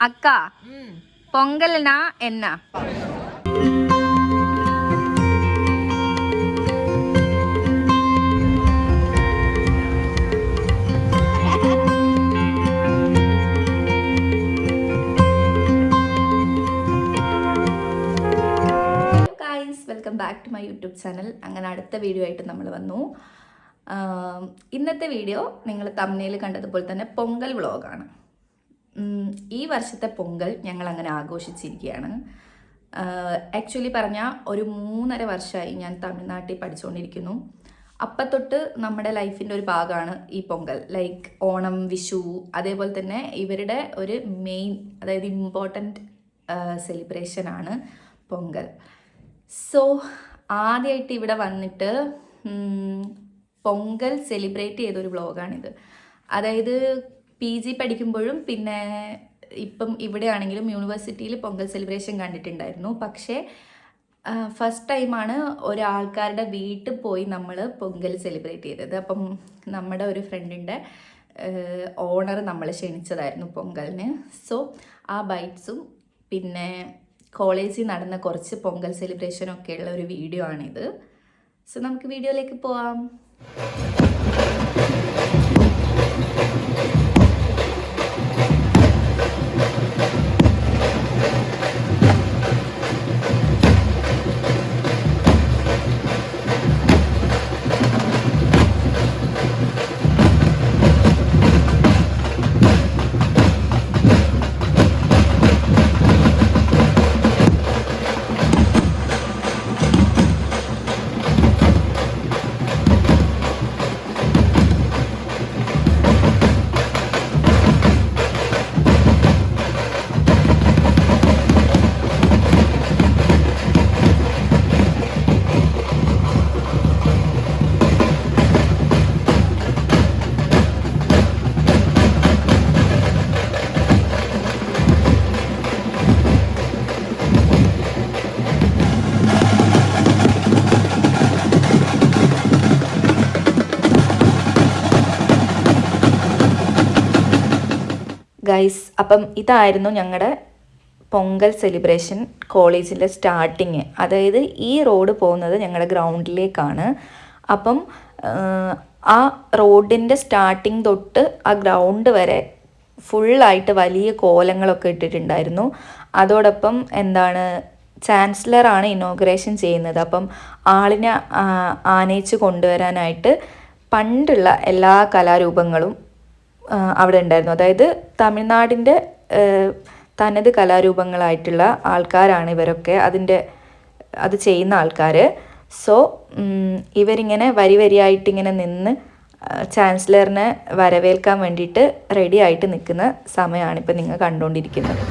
அக்கா பொங்கல்னா என்ன? Welcome back to my YouTube channel. അങ്ങനെ അടുത്ത വീഡിയോ ആയിട്ട് നമ്മൾ വന്നു. ഇന്നത്തെ വീഡിയോ നിങ്ങൾ തംബ്നെയിൽ കണ്ടതുപോലെ തന്നെ പൊങ്കൽ വ്ളോഗാണ്. ഈ വർഷത്തെ പൊങ്കൽ ഞങ്ങൾ അങ്ങനെ ആഘോഷിച്ചിരിക്കുകയാണ്. ആക്ച്വലി പറഞ്ഞാൽ ഒരു 3.5 വർഷമായി ഞാൻ തമിഴ്നാട്ടിൽ പഠിച്ചുകൊണ്ടിരിക്കുന്നു. അപ്പം തൊട്ട് നമ്മുടെ ലൈഫിൻ്റെ ഒരു ഭാഗമാണ് ഈ പൊങ്കൽ. ലൈക്ക് ഓണം, വിഷു, അതേപോലെ തന്നെ ഇവരുടെ ഒരു മെയിൻ, അതായത് ഇമ്പോർട്ടൻറ്റ് സെലിബ്രേഷനാണ് പൊങ്കൽ. സോ ആദ്യമായിട്ട് ഇവിടെ വന്നിട്ട് പൊങ്കൽ സെലിബ്രേറ്റ് ചെയ്തൊരു വ്ളോഗാണിത്. അതായത് PG പഠിക്കുമ്പോഴും പിന്നെ ഇപ്പം ഇവിടെ ആണെങ്കിലും യൂണിവേഴ്സിറ്റിയിൽ പൊങ്കൽ സെലിബ്രേഷൻ കണ്ടിട്ടുണ്ടായിരുന്നു. പക്ഷേ ഫസ്റ്റ് ടൈമാണ് ഒരാൾക്കാരുടെ വീട്ടിൽ പോയി നമ്മൾ പൊങ്കൽ സെലിബ്രേറ്റ് ചെയ്തത്. അപ്പം നമ്മുടെ ഒരു ഫ്രണ്ടിൻ്റെ ഓണർ നമ്മളെ ക്ഷണിച്ചതായിരുന്നു പൊങ്കലിന്. സോ ആ ബൈറ്റ്സും പിന്നെ കോളേജിൽ നടന്ന കുറച്ച് പൊങ്കൽ സെലിബ്രേഷനൊക്കെ ഉള്ള ഒരു വീഡിയോ ആണിത്. സോ നമുക്ക് വീഡിയോയിലേക്ക് പോവാം. ഗൈസ്, അപ്പം ഇതായിരുന്നു ഞങ്ങളുടെ പൊങ്കൽ സെലിബ്രേഷൻ കോളേജിൻ്റെ സ്റ്റാർട്ടിങ്. അതായത് ഈ റോഡ് പോകുന്നത് ഞങ്ങളുടെ ഗ്രൗണ്ടിലേക്കാണ്. അപ്പം ആ റോഡിൻ്റെ സ്റ്റാർട്ടിങ് തൊട്ട് ആ ഗ്രൗണ്ട് വരെ ഫുള്ളായിട്ട് വലിയ കോലങ്ങളൊക്കെ ഇട്ടിട്ടുണ്ടായിരുന്നു. അതോടൊപ്പം ചാൻസലറാണ് ഇനോഗ്രേഷൻ ചെയ്യുന്നത്. അപ്പം ആളിനെ ആനയിച്ച് കൊണ്ടുവരാനായിട്ട് പണ്ടുള്ള എല്ലാ കലാരൂപങ്ങളും അവിടെ ഉണ്ടായിരുന്നു. അതായത് തമിഴ്നാടിൻ്റെ തനത് കലാരൂപങ്ങളായിട്ടുള്ള ആൾക്കാരാണ് ഇവരൊക്കെ, അത് ചെയ്യുന്ന ആൾക്കാർ. സോ ഇവരിങ്ങനെ വരിയായിട്ടിങ്ങനെ നിന്ന് ചാൻസലറിനെ വരവേൽക്കാൻ വേണ്ടിയിട്ട് റെഡി ആയിട്ട് നിൽക്കുന്ന സമയമാണ് ഇപ്പം നിങ്ങൾ കണ്ടുകൊണ്ടിരിക്കുന്നത്.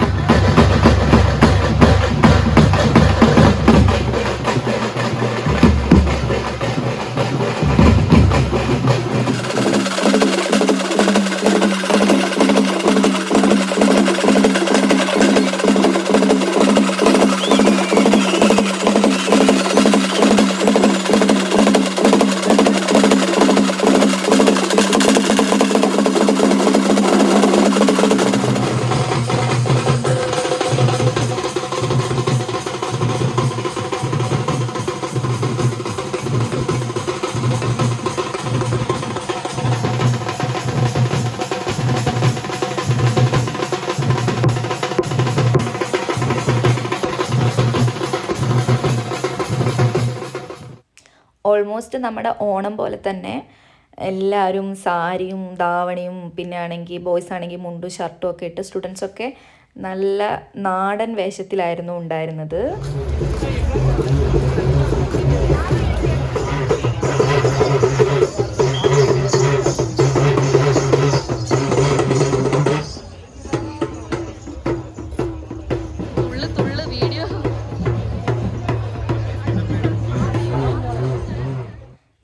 ഓൾമോസ്റ്റ് നമ്മുടെ ഓണം പോലെ തന്നെ എല്ലാവരും സാരിയും ധാവണിയും പിന്നെ ആണെങ്കിൽ ബോയ്സ് ആണെങ്കിൽ മുണ്ടും ഷർട്ടും ഒക്കെ ഇട്ട് സ്റ്റുഡൻസൊക്കെ നല്ല നാടൻ വേഷത്തിലായിരുന്നു ഉണ്ടായിരുന്നത്.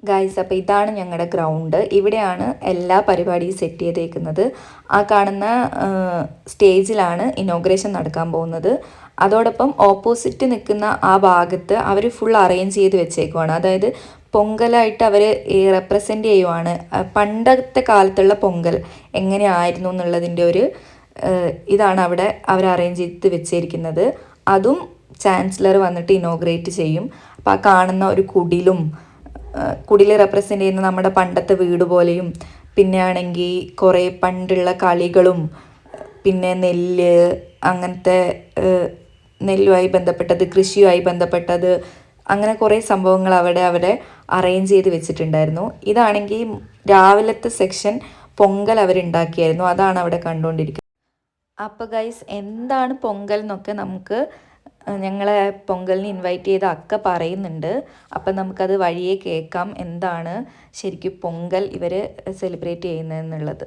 ഗൈസ്, അപ്പോൾ ഇതാണ് ഞങ്ങളുടെ ഗ്രൗണ്ട്. ഇവിടെയാണ് എല്ലാ പരിപാടിയും സെറ്റ് ചെയ്തേക്കുന്നത്. ആ കാണുന്ന സ്റ്റേജിലാണ് ഇനോഗ്രേഷൻ നടക്കാൻ പോകുന്നത്. അതോടൊപ്പം ഓപ്പോസിറ്റ് നിൽക്കുന്ന ആ ഭാഗത്ത് അവർ ഫുൾ അറേഞ്ച് ചെയ്ത് വെച്ചേക്കുവാണ്. അതായത് പൊങ്കലായിട്ട് അവർ റെപ്രസെൻ്റ് ചെയ്യുവാണ്. പണ്ടത്തെ കാലത്തുള്ള പൊങ്കൽ എങ്ങനെയായിരുന്നു എന്നുള്ളതിൻ്റെ ഒരു ഇതാണ് അവിടെ അവർ അറേഞ്ച് ചെയ്ത് വെച്ചിരിക്കുന്നത്. അതും ചാൻസലർ വന്നിട്ട് ഇനോഗ്രേറ്റ് ചെയ്യും. അപ്പോൾ ആ കാണുന്ന ഒരു കുടിൽ റെപ്രസെൻ്റ് ചെയ്യുന്ന നമ്മുടെ പണ്ടത്തെ വീട് പോലെയും, പിന്നെ ആണെങ്കിൽ കുറേ പണ്ടുള്ള കളികളും, പിന്നെ അങ്ങനത്തെ നെല്ലുമായി ബന്ധപ്പെട്ടത്, കൃഷിയുമായി ബന്ധപ്പെട്ടത്, അങ്ങനെ കുറേ സംഭവങ്ങൾ അവിടെ അറേഞ്ച് ചെയ്ത് വെച്ചിട്ടുണ്ടായിരുന്നു. ഇതാണെങ്കിൽ രാവിലത്തെ സെക്ഷൻ പൊങ്കൽ അവരുണ്ടാക്കിയായിരുന്നു, അതാണ് അവിടെ കണ്ടുകൊണ്ടിരിക്കുന്നത്. അപ്പോൾ ഗൈസ്, എന്താണ് പൊങ്കൽ എന്നൊക്കെ നമുക്ക് ഞങ്ങളെ പൊങ്കലിന് ഇൻവൈറ്റ് ചെയ്ത അക്ക പറയുന്നുണ്ട്. അപ്പം നമുക്കത് വഴിയെ കേൾക്കാം എന്താണ് ശരിക്കും പൊങ്കൽ ഇവർ സെലിബ്രേറ്റ് ചെയ്യുന്നതെന്നുള്ളത്.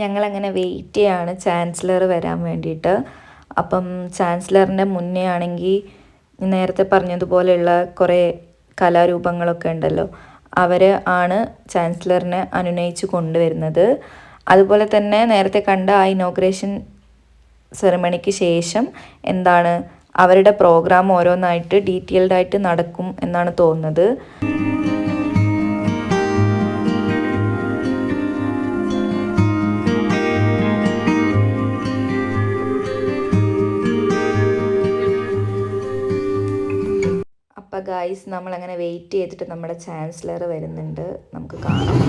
ഞങ്ങളങ്ങനെ വെയിറ്റ് ചെയ്യാണ് ചാൻസലർ വരാൻ വേണ്ടിയിട്ട്. അപ്പം ചാൻസലറിൻ്റെ മുന്നേ ആണെങ്കിൽ നേരത്തെ പറഞ്ഞതുപോലെയുള്ള കുറേ കലാരൂപങ്ങളൊക്കെ ഉണ്ടല്ലോ, അവർ ആണ് ചാൻസലറിനെ അനുനയിച്ച് കൊണ്ടുവരുന്നത്. അതുപോലെ തന്നെ നേരത്തെ കണ്ട ആ ഇനോഗ്രേഷൻ സെറിമണിക്ക് ശേഷം അവരുടെ പ്രോഗ്രാം ഓരോന്നായിട്ട് ഡീറ്റെയിൽഡായിട്ട് നടക്കും എന്നാണ് തോന്നുന്നത്. അപ്പോൾ ഗൈസ്, നമ്മളങ്ങനെ വെയിറ്റ് ചെയ്തിട്ട് നമ്മുടെ ചാൻസലർ വരുന്നുണ്ട്, നമുക്ക് കാണാം.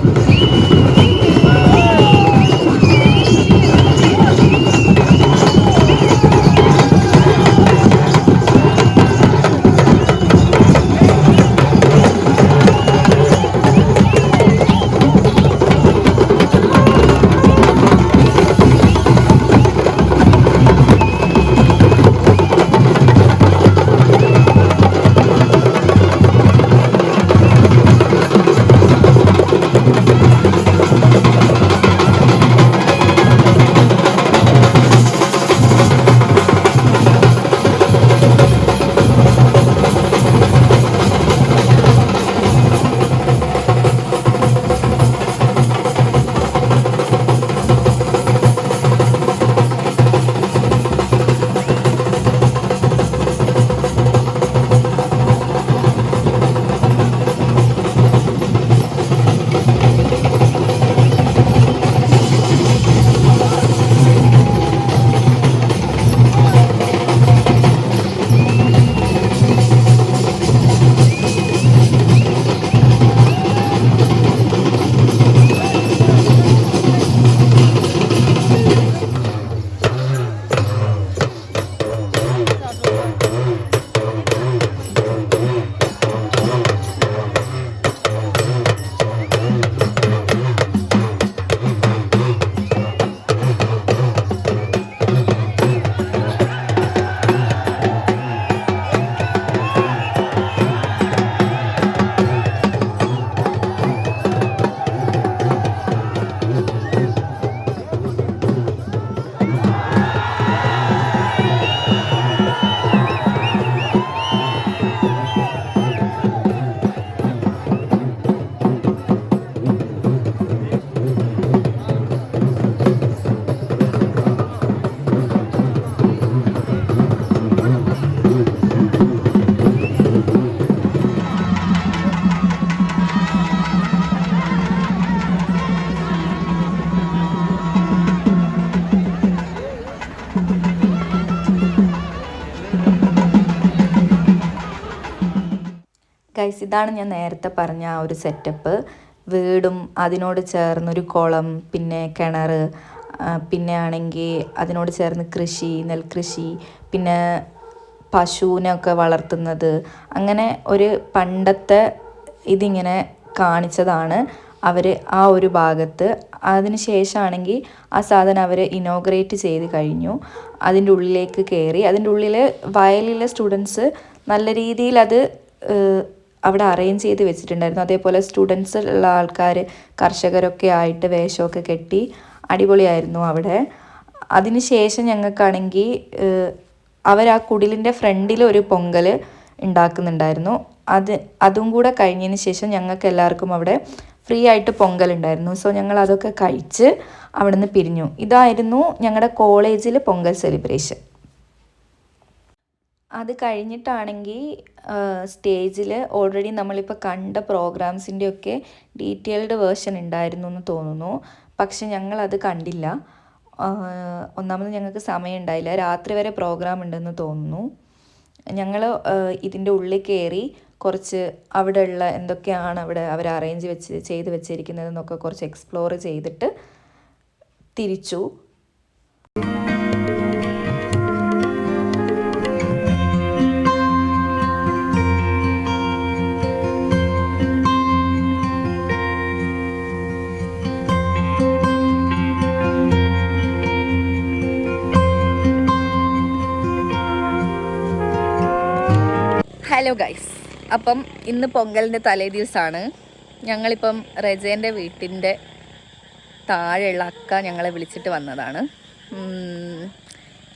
ഗൈസ്, ഇതാണ് ഞാൻ നേരത്തെ പറഞ്ഞ ആ ഒരു സെറ്റപ്പ്. വീടും അതിനോട് ചേർന്നൊരു കുളം, പിന്നെ കിണർ, പിന്നെ ആണെങ്കിൽ അതിനോട് ചേർന്ന് കൃഷി, നെൽകൃഷി, പിന്നെ പശുവിനൊക്കെ വളർത്തുന്നത്, അങ്ങനെ ഒരു പണ്ടത്തെ ഇതിങ്ങനെ കാണിച്ചതാണ് അവർ ആ ഒരു ഭാഗത്ത്. അതിന് ശേഷമാണെങ്കിൽ ആ സാധനം അവർ ഇനോഗ്രേറ്റ് ചെയ്ത് കഴിഞ്ഞു. അതിൻ്റെ ഉള്ളിലേക്ക് കയറി. അതിൻ്റെ ഉള്ളിൽ വയലിലെ സ്റ്റുഡൻസ് നല്ല രീതിയിൽ അത് അവിടെ അറേഞ്ച് ചെയ്ത് വെച്ചിട്ടുണ്ടായിരുന്നു. അതേപോലെ സ്റ്റുഡൻസ് ഉള്ള ആൾക്കാർ, കർഷകരൊക്കെ ആയിട്ട് വേഷമൊക്കെ കെട്ടി അടിപൊളിയായിരുന്നു അവിടെ. അതിന് ശേഷം ഞങ്ങൾക്കാണെങ്കിൽ അവർ ആ കുടിലിൻ്റെ ഫ്രണ്ടിൽ ഒരു പൊങ്കൽ ഉണ്ടാക്കുന്നുണ്ടായിരുന്നു. അതും കൂടെ കഴിഞ്ഞതിന് ശേഷം ഞങ്ങൾക്ക് എല്ലാവർക്കും അവിടെ ഫ്രീ ആയിട്ട് പൊങ്കൽ ഉണ്ടായിരുന്നു. സോ ഞങ്ങൾ അതൊക്കെ കഴിച്ച് അവിടെ നിന്ന് പിരിഞ്ഞു. ഇതായിരുന്നു ഞങ്ങളുടെ കോളേജിൽ പൊങ്കൽ സെലിബ്രേഷൻ. അത് കഴിഞ്ഞിട്ടാണെങ്കിൽ സ്റ്റേജിൽ ഓൾറെഡി നമ്മളിപ്പോൾ കണ്ട പ്രോഗ്രാംസിൻ്റെയൊക്കെ ഡീറ്റെയിൽഡ് വേർഷൻ ഉണ്ടായിരുന്നു എന്ന് തോന്നുന്നു. പക്ഷെ ഞങ്ങളത് കണ്ടില്ല. ഒന്നാമത് ഞങ്ങൾക്ക് സമയം ഉണ്ടായില്ല. രാത്രി വരെ പ്രോഗ്രാം ഉണ്ടെന്ന് തോന്നുന്നു. ഞങ്ങൾ ഇതിൻ്റെ ഉള്ളിൽ കയറി കുറച്ച് അവിടെയുള്ള എന്തൊക്കെയാണ് അവിടെ അവർ അറേഞ്ച് ചെയ്ത് വെച്ചിരിക്കുന്നതെന്നൊക്കെ കുറച്ച് എക്സ്പ്ലോർ ചെയ്തിട്ട് തിരിച്ചു. ഹലോ ഗൈസ്, അപ്പം ഇന്ന് പൊങ്കലിൻ്റെ തലേ ദിവസമാണ്. ഞങ്ങളിപ്പം റെജേൻ്റെ വീട്ടിൻ്റെ താഴെയുള്ള അക്ക ഞങ്ങളെ വിളിച്ചിട്ട് വന്നതാണ്.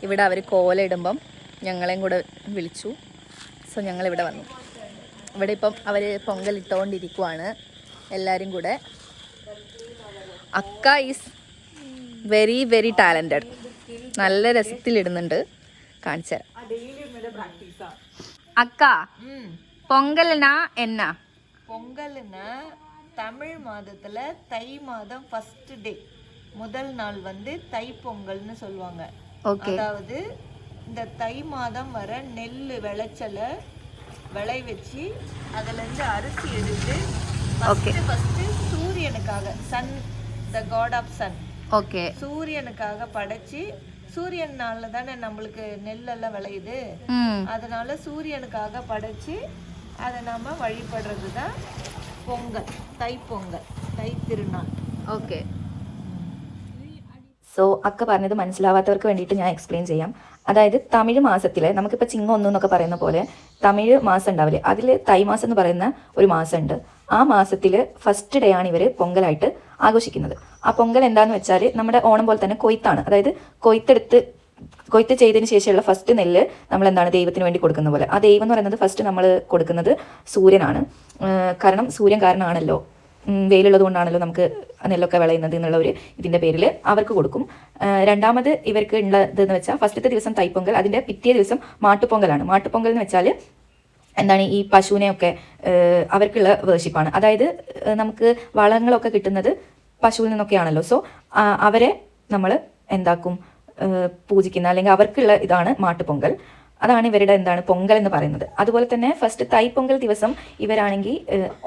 ഇവിടെ അവർ കോല ഇടുമ്പം ഞങ്ങളെയും കൂടെ വിളിച്ചു. സോ ഞങ്ങളിവിടെ വന്നു. ഇവിടെ ഇപ്പം അവർ പൊങ്കലിട്ടുകൊണ്ടിരിക്കുവാണ് എല്ലാവരും കൂടെ. അക്ക ഈസ് വെരി വെരി ടാലൻറ്റഡ്. നല്ല രസത്തിലിടുന്നുണ്ട്. കാണിച്ചു തരാം. அக்கா பொங்கல்னா என்ன? பொங்கல்னா தமிழ் மாதத்துல தை மாதம் ஃபர்ஸ்ட் டே, முதல் நாள் வந்து தை பொங்கல்னு சொல்லுவாங்க. அதாவது இந்த தை மாதம் வர நெல் விளைச்சலை விளை வச்சு அதுல இருந்து அரிசி எடுத்து ஃபர்ஸ்ட் சூரியனுக்காக, sun, the god of sun, okay, சூரியனுக்காக படைச்சு, சூரியனால தானே நம்மளுக்கு நெல்லெல்லாம் விளையுது, அதனால சூரியனுக்காக படைச்சு அதை நாம வழிபடுறது தான் பொங்கல், தைப்பொங்கல், தை திருநாள். ഓക്കെ. സോ അക്ക പറഞ്ഞത് മനസ്സിലാവാത്തവർക്ക് വേണ്ടിയിട്ട് ഞാൻ എക്സ്പ്ലെയിൻ ചെയ്യാം. അതായത് തമിഴ് മാസത്തിൽ നമുക്കിപ്പോൾ ചിങ്ങം 1 എന്നൊക്കെ പറയുന്ന പോലെ തമിഴ് മാസം ഉണ്ടാവില്ലേ, അതിൽ തൈ മാസം എന്ന് പറയുന്ന ഒരു മാസമുണ്ട്. ആ മാസത്തിൽ ഫസ്റ്റ് ഡേ ആണ് ഇവർ പൊങ്കലായിട്ട് ആഘോഷിക്കുന്നത്. ആ പൊങ്കൽ എന്താണെന്ന് വെച്ചാൽ നമ്മുടെ ഓണം പോലെ തന്നെ കൊയ്ത്താണ്. അതായത് കൊയ്ത്ത് ചെയ്തതിന് ശേഷമുള്ള ഫസ്റ്റ് നെല്ല് നമ്മൾ എന്താണ് ദൈവത്തിന് വേണ്ടി കൊടുക്കുന്ന പോലെ. ആ ദൈവം എന്ന് പറയുന്നത് ഫസ്റ്റ് നമ്മൾ കൊടുക്കുന്നത് സൂര്യനാണ്. കാരണം സൂര്യൻ കാരണമാണല്ലോ, വെയിലുള്ളത് കൊണ്ടാണല്ലോ നമുക്ക് നെല്ലൊക്കെ വിളയുന്നത് എന്നുള്ള ഒരു ഇതിൻ്റെ പേരിൽ അവർക്ക് കൊടുക്കും. രണ്ടാമത് ഇവർക്ക് ഉള്ളതെന്ന് വെച്ചാൽ ഫസ്റ്റത്തെ ദിവസം തൈപ്പൊങ്കൽ, അതിൻ്റെ പിറ്റേ ദിവസം മാട്ടുപൊങ്കലാണ്. മാട്ടുപൊങ്കൽ എന്ന് വെച്ചാൽ എന്താണ്, ഈ പശുവിനെയൊക്കെ അവർക്കുള്ള വേർഷിപ്പാണ്. അതായത് നമുക്ക് വളങ്ങളൊക്കെ കിട്ടുന്നത് പശുവിൽ നിന്നൊക്കെയാണല്ലോ. സോ അവരെ നമ്മൾ എന്താക്കും, പൂജിക്കുന്ന, അല്ലെങ്കിൽ അവർക്കുള്ള ഇതാണ് മാട്ടുപൊങ്കൽ. അതാണ് ഇവരുടെ എന്താണ് പൊങ്കൽ എന്ന് പറയുന്നത്. അതുപോലെ തന്നെ ഫസ്റ്റ് തൈപ്പൊങ്കൽ ദിവസം ഇവരാണെങ്കിൽ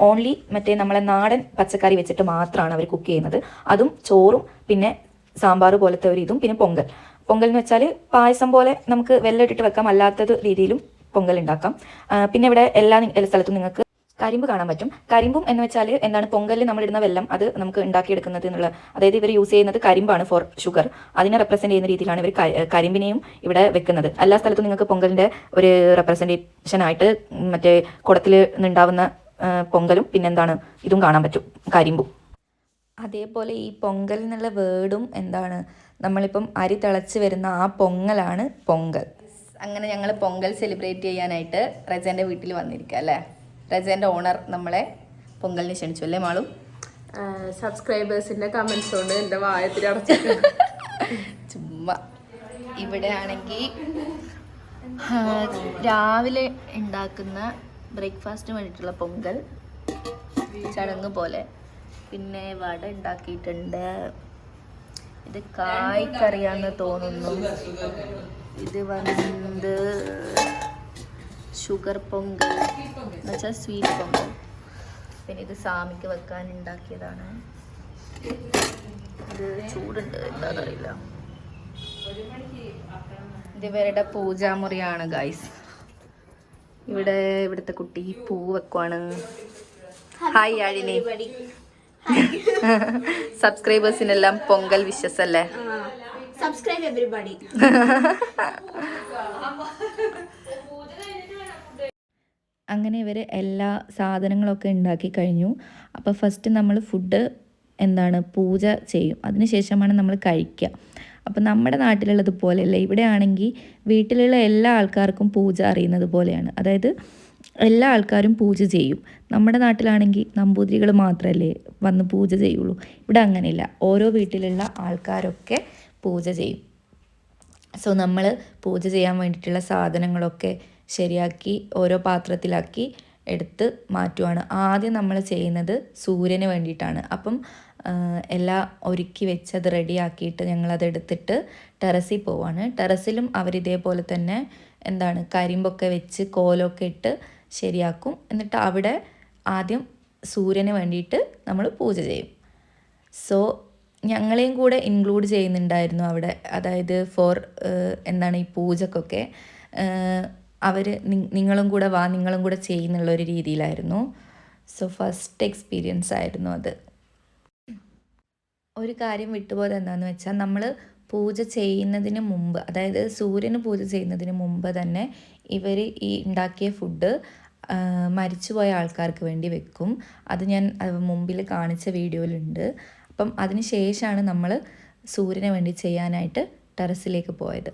ഓൺലി മറ്റേ നമ്മളെ നാടൻ പച്ചക്കറി വെച്ചിട്ട് മാത്രമാണ് അവർ കുക്ക് ചെയ്യുന്നത്. അതും ചോറും പിന്നെ സാമ്പാർ പോലത്തെ ഒരു ഇതും പിന്നെ പൊങ്കൽ. പൊങ്കൽ എന്ന് വെച്ചാൽ പായസം പോലെ നമുക്ക് വെള്ളം ഇട്ടിട്ട് വെക്കാം, അല്ലാത്തത് രീതിയിലും പൊങ്കൽ ഉണ്ടാക്കാം. പിന്നെ ഇവിടെ എല്ലാ സ്ഥലത്തും നിങ്ങൾക്ക് കരിമ്പ് കാണാൻ പറ്റും. കരിമ്പും എന്ന് വെച്ചാൽ എന്താണ്, പൊങ്കലിൽ നമ്മളിടുന്ന വെള്ളം അത് നമുക്ക് ഉണ്ടാക്കിയെടുക്കുന്നത് എന്നുള്ള, അതായത് ഇവർ യൂസ് ചെയ്യുന്നത് കരിമ്പാണ് ഫോർ ഷുഗർ. അതിനെ റെപ്രസെൻറ്റ് ചെയ്യുന്ന രീതിയിലാണ് ഇവർ കരിമ്പിനെയും ഇവിടെ വെക്കുന്നത്. എല്ലാ സ്ഥലത്തും നിങ്ങൾക്ക് പൊങ്കലിൻ്റെ ഒരു റെപ്രസെൻറ്റേഷൻ ആയിട്ട് മറ്റേ കുടത്തിൽ നിന്നുണ്ടാവുന്ന പൊങ്കലും പിന്നെന്താണ് ഇതും കാണാൻ പറ്റും, കരിമ്പും. അതേപോലെ ഈ പൊങ്കൽ എന്നുള്ള വേർഡും എന്താണ്, നമ്മളിപ്പം അരി തിളച്ച് വരുന്ന ആ പൊങ്ങലാണ് പൊങ്കൽ. അങ്ങനെ ഞങ്ങൾ പൊങ്കൽ സെലിബ്രേറ്റ് ചെയ്യാനായിട്ട് റജേൻ്റെ വീട്ടിൽ വന്നിരിക്കുക അല്ലേ. റജേൻ്റെ ഓണർ നമ്മളെ പൊങ്കലിന് ക്ഷണിച്ചു അല്ലേ മാളും? സബ്സ്ക്രൈബേഴ്സിന്റെ കമന്റ്സ് കൊണ്ട് എൻ്റെ വായത്തിൽ അടച്ചിട്ട് ചുമ്മാ. ഇവിടെ ആണെങ്കിൽ രാവിലെ ഉണ്ടാക്കുന്ന ബ്രേക്ക്ഫാസ്റ്റിന് വേണ്ടിയിട്ടുള്ള പൊങ്കൽ ചടങ്ങ് പോലെ. പിന്നെ വട ഉണ്ടാക്കിയിട്ടുണ്ട്. ഇത് കായ്ക്കറിയാന്ന് തോന്നുന്നു. ഇത് വന്ന് ഷുഗർ പൊങ്കൽ എന്നുവെച്ചാൽ സ്വീറ്റ് പൊങ്കൽ. പിന്നെ ഇത് സ്വാമിക്ക് വെക്കാൻ ഉണ്ടാക്കിയതാണ്. ഇത് ചൂടുണ്ട് എന്താണെന്നറിയില്ല. ഇത് ഇവരുടെ പൂജാമുറിയാണ് ഗൈസ്. ഇവിടുത്തെ കുട്ടി പൂ വെക്കുവാണ്. ഹായ് ആഴിനി. സബ്സ്ക്രൈബേഴ്സിനെല്ലാം പൊങ്കൽ വിഷസ് അല്ലേ? Subscribe everybody. അങ്ങനെ ഇവർ എല്ലാ സാധനങ്ങളൊക്കെ ഉണ്ടാക്കി കഴിഞ്ഞു. അപ്പോൾ ഫസ്റ്റ് നമ്മൾ ഫുഡ് പൂജ ചെയ്യും. അതിനുശേഷമാണ് നമ്മൾ കഴിക്കുക. അപ്പോൾ നമ്മുടെ നാട്ടിലുള്ളതുപോലെയല്ല, ഇവിടെ ആണെങ്കിൽ വീട്ടിലുള്ള എല്ലാ ആൾക്കാർക്കും പൂജ അറിയുന്നത് പോലെയാണ്. അതായത് എല്ലാ ആൾക്കാരും പൂജ ചെയ്യും. നമ്മുടെ നാട്ടിലാണെങ്കിൽ നമ്പൂതിരികൾ മാത്രമല്ലേ വന്ന് പൂജ ചെയ്യുള്ളൂ. ഇവിടെ അങ്ങനെയില്ല, ഓരോ വീട്ടിലുള്ള ആൾക്കാരൊക്കെ പൂജ ചെയ്യും. സോ നമ്മൾ പൂജ ചെയ്യാൻ വേണ്ടിയിട്ടുള്ള സാധനങ്ങളൊക്കെ ശരിയാക്കി ഓരോ പാത്രത്തിലാക്കി എടുത്ത് മാറ്റുവാണ്. ആദ്യം നമ്മൾ ചെയ്യുന്നത് സൂര്യന് വേണ്ടിയിട്ടാണ്. അപ്പം എല്ലാം ഒരുക്കി വെച്ചത് റെഡിയാക്കിയിട്ട് ഞങ്ങളത് എടുത്തിട്ട് ടെറസിൽ പോവാണ്. ടെറസിലും അവരിതേപോലെ തന്നെ കരിമ്പൊക്കെ വെച്ച് കോലമൊക്കെ ഇട്ട് ശരിയാക്കും. എന്നിട്ട് അവിടെ ആദ്യം സൂര്യന് വേണ്ടിയിട്ട് നമ്മൾ പൂജ ചെയ്യും. സോ ഞങ്ങളെയും കൂടെ ഇൻക്ലൂഡ് ചെയ്യുന്നുണ്ടായിരുന്നു അവിടെ. അതായത് ഈ പൂജക്കൊക്കെ അവർ നിങ്ങളും കൂടെ വാ, നിങ്ങളും കൂടെ ചെയ്യുന്നുള്ളൊരു രീതിയിലായിരുന്നു. സോ ഫസ്റ്റ് എക്സ്പീരിയൻസ് ആയിരുന്നു അത്. ഒരു കാര്യം വിട്ടുപോയത് എന്താണെന്ന് വെച്ചാൽ, നമ്മൾ പൂജ ചെയ്യുന്നതിന് മുമ്പ്, അതായത് സൂര്യന് പൂജ ചെയ്യുന്നതിന് മുമ്പ് തന്നെ ഇവർ ഈ ഉണ്ടാക്കിയ ഫുഡ് മരിച്ചുപോയ ആൾക്കാർക്ക് വേണ്ടി വെക്കും. അത് ഞാൻ മുമ്പിൽ കാണിച്ച വീഡിയോയിലുണ്ട്. അപ്പം അതിന് ശേഷമാണ് നമ്മൾ സൂര്യന് വേണ്ടി ചെയ്യാനായിട്ട് ടെറസിലേക്ക് പോയത്.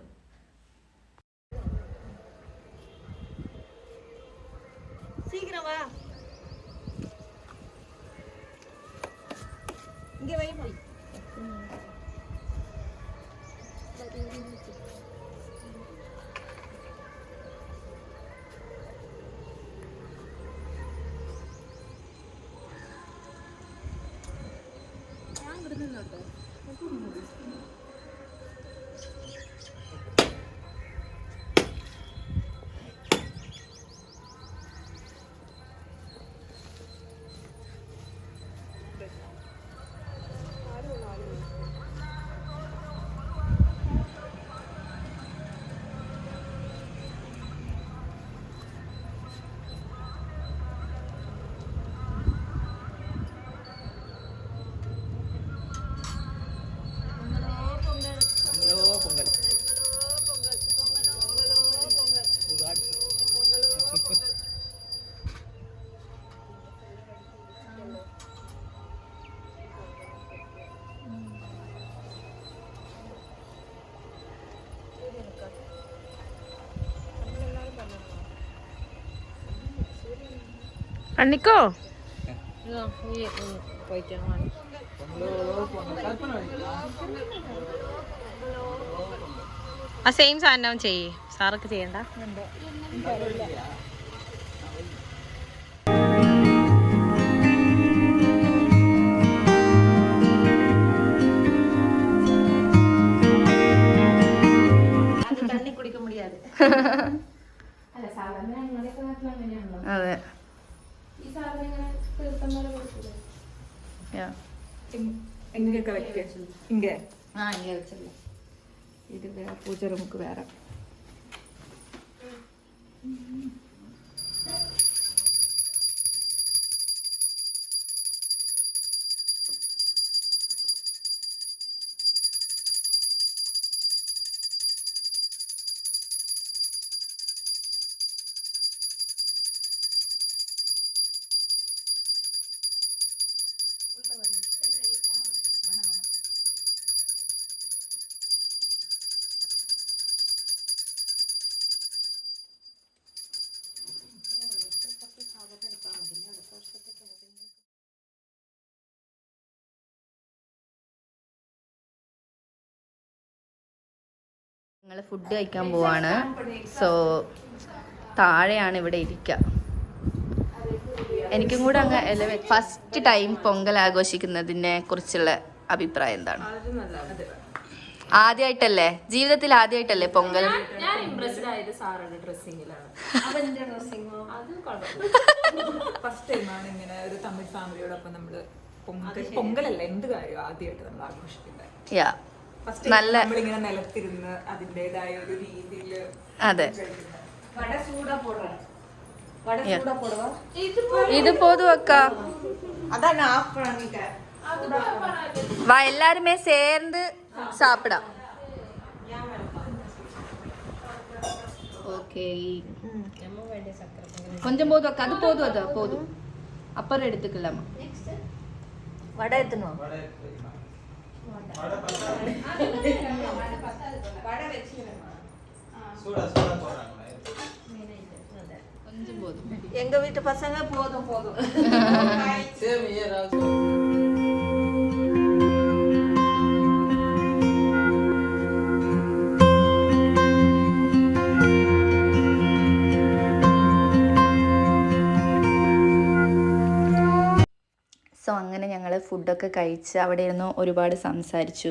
അണ്ണിക്കോ ആ സെയിം സാധനം ചെയ്യേ, സാറൊക്കെ ചെയ്യണ്ട. തണ്ണി കുടിക്ക മുടിയാതെ. അതെ, എങ്ങനെയൊക്കെ വെക്കുക ഇങ്ങനെ വെച്ചല്ലേ. ഇത് വേറെ പൂജ നമുക്ക് വേറെ. ഞങ്ങൾ ഫുഡ് കഴിക്കാൻ പോവാണ്. സോ താഴെയാണ് ഇവിടെ ഇരിക്കുക. എനിക്കും കൂടെ അങ്ങ് ഫസ്റ്റ് ടൈം പൊങ്കൽ ആഘോഷിക്കുന്നതിനെ കുറിച്ചുള്ള അഭിപ്രായം എന്താണ്? ആദ്യമായിട്ടല്ലേ ജീവിതത്തിൽ ആദ്യമായിട്ടല്ലേ പൊങ്കൽ? ഞാൻ ഇംപ്രസ്ഡ് ആയത് സാറുടെ ഡ്രസ്സിങ്ങിലാണ്. ഫസ്റ്റ് ടൈമാണ് ഇങ്ങനെ ഒരു തമിഴ് ഫാമിലിയോടൊപ്പം നമ്മള് പൊങ്കലല്ല എന്ത് കാര്യം ആദ്യമായിട്ട് നമ്മൾ ആഘോഷിക്കുന്നത്. യാ ഫസ്റ്റ് നല്ല നമ്മളിങ്ങനെ നിലത്തിരുന്ന് അതിൻ്റെതായ ഒരു രീതിയിൽ. അതെ வடை சூடா போடுவா ഇത് போதும் அக்கா. அதான் நான் ஆஃப் பண்ணிட்டேன். வா எல்லாருமே சேர்ந்து சாப்பிடலாம். ஓகே கொஞ்சம் போதும் அக்கா. அது போதும், அது போதும். அப்புறம் எடுத்துக்கலாமா? வடை எடுத்துனோம். கொஞ்சம் போதும். எங்க வீட்டு பசங்க போதும் போதும். സോ അങ്ങനെ ഞങ്ങൾ ഫുഡൊക്കെ കഴിച്ച് അവിടെ ഇരുന്ന് ഒരുപാട് സംസാരിച്ചു.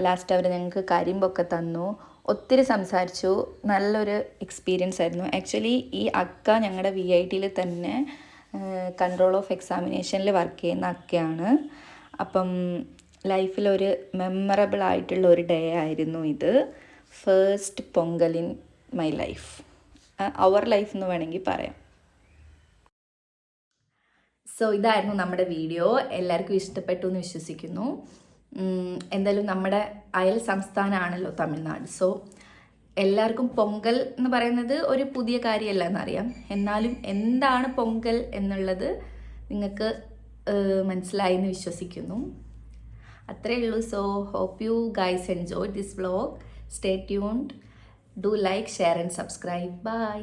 ലാസ്റ്റ് അവർ ഞങ്ങൾക്ക് കരിമ്പൊക്കെ തന്നു. ഒത്തിരി സംസാരിച്ചു. നല്ലൊരു എക്സ്പീരിയൻസ് ആയിരുന്നു. ആക്ച്വലി ഈ അക്ക ഞങ്ങളുടെ VITയിൽ തന്നെ കൺട്രോൾ ഓഫ് എക്സാമിനേഷനിൽ വർക്ക് ചെയ്യുന്ന അക്കയാണ്. അപ്പം ലൈഫിലൊരു മെമ്മറബിൾ ആയിട്ടുള്ള ഒരു ഡേ ആയിരുന്നു ഇത്. First Pongal in my life, our life എന്ന് വേണമെങ്കിൽ പറയാം. സോ ഇതായിരുന്നു നമ്മുടെ വീഡിയോ. എല്ലാവർക്കും ഇഷ്ടപ്പെട്ടു എന്ന് വിശ്വസിക്കുന്നു. എന്തായാലും നമ്മുടെ അയൽ സംസ്ഥാനമാണല്ലോ തമിഴ്നാട്. സോ എല്ലാവർക്കും പൊങ്കൽ എന്ന് പറയുന്നത് ഒരു പുതിയ കാര്യമല്ല എന്നറിയാം. എന്നാലും എന്താണ് പൊങ്കൽ എന്നുള്ളത് നിങ്ങൾക്ക് മനസ്സിലായി എന്ന് വിശ്വസിക്കുന്നു. അത്രയേ ഉള്ളൂ. So hope you guys enjoy this vlog. Stay tuned. Do like, share and subscribe. By.